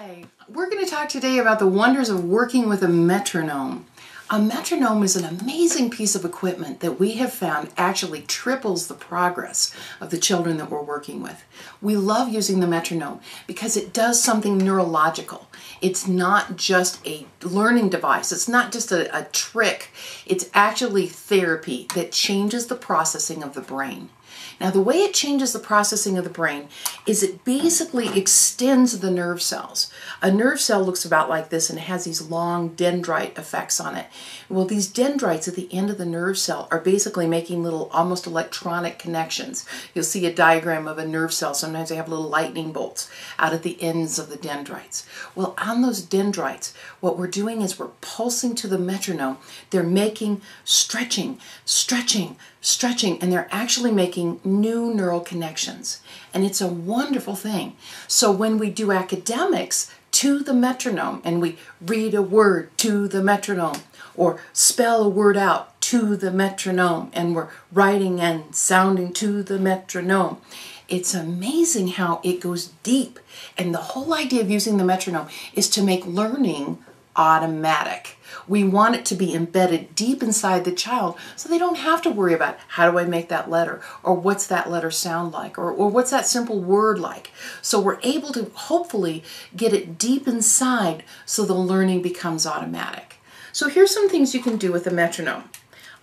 Hi, we're going to talk today about the wonders of working with a metronome. A metronome is an amazing piece of equipment that we have found actually triples the progress of the children that we're working with. We love using the metronome because it does something neurological. It's not just a learning device. It's not just a trick. It's actually therapy that changes the processing of the brain. Now, the way it changes the processing of the brain is it basically extends the nerve cells. A nerve cell looks about like this and has these long dendrite effects on it. Well, these dendrites at the end of the nerve cell are basically making little almost electronic connections. You'll see a diagram of a nerve cell. Sometimes they have little lightning bolts out at the ends of the dendrites. Well, on those dendrites, what we're doing is we're pulsing to the metronome. They're making stretching, and they're actually making new neural connections. And it's a wonderful thing. So when we do academics to the metronome and we read a word to the metronome or spell a word out to the metronome and we're writing and sounding to the metronome, it's amazing how it goes deep. And the whole idea of using the metronome is to make learning automatic. We want it to be embedded deep inside the child so they don't have to worry about how do I make that letter, or what's that letter sound like, or what's that simple word like. So we're able to hopefully get it deep inside so the learning becomes automatic. So here's some things you can do with a metronome.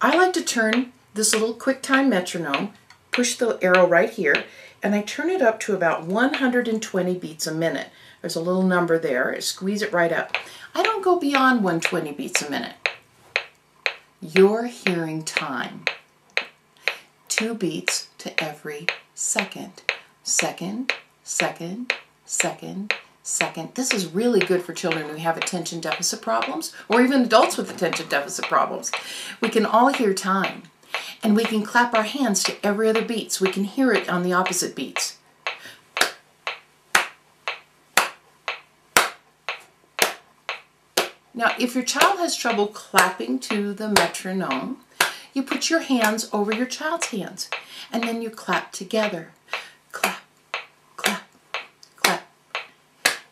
I like to turn this little QuickTime metronome, push the arrow right here, and I turn it up to about 120 beats a minute. There's a little number there. I squeeze it right up. I don't go beyond 120 beats a minute. You're hearing time. 2 beats to every second. Second, second, second, second. This is really good for children who have attention deficit problems, or even adults with attention deficit problems. We can all hear time. And we can clap our hands to every other beat so we can hear it on the opposite beats. Now, if your child has trouble clapping to the metronome, you put your hands over your child's hands, and then you clap together. Clap, clap, clap.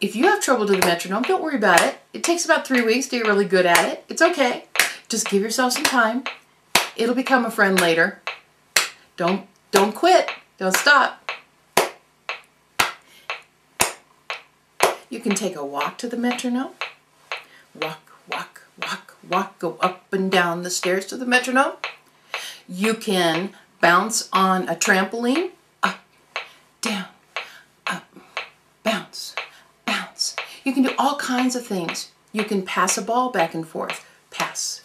If you have trouble to the metronome, don't worry about it. It takes about 3 weeks to get really good at it. It's okay. Just give yourself some time. It'll become a friend later. Don't quit. Don't stop. You can take a walk to the metronome. Walk, walk, walk, walk. Go up and down the stairs to the metronome. You can bounce on a trampoline. Up, down, up, bounce, bounce. You can do all kinds of things. You can pass a ball back and forth. Pass,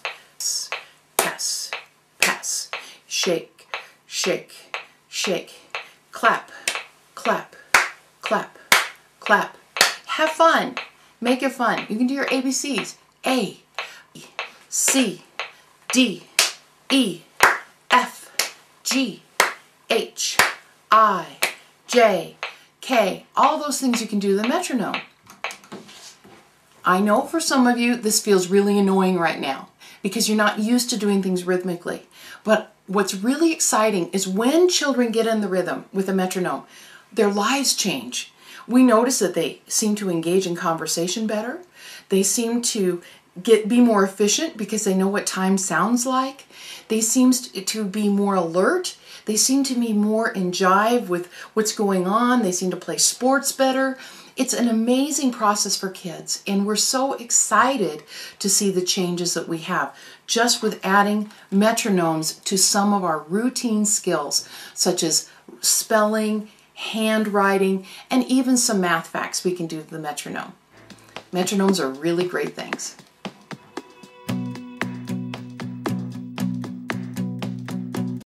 pass, pass. Shake, shake, shake. Clap, clap, clap, clap. Have fun. Make it fun. You can do your ABCs. A, C, D, E, F, G, H, I, J, K. All those things you can do with the metronome. I know for some of you this feels really annoying right now because you're not used to doing things rhythmically. But what's really exciting is when children get in the rhythm with a metronome, their lives change. We notice that they seem to engage in conversation better. They seem to be more efficient because they know what time sounds like. They seem to be more alert. They seem to be more in jive with what's going on. They seem to play sports better. It's an amazing process for kids, and we're so excited to see the changes that we have just with adding metronomes to some of our routine skills, such as spelling, handwriting, and even some math facts we can do with the metronome. Metronomes are really great things.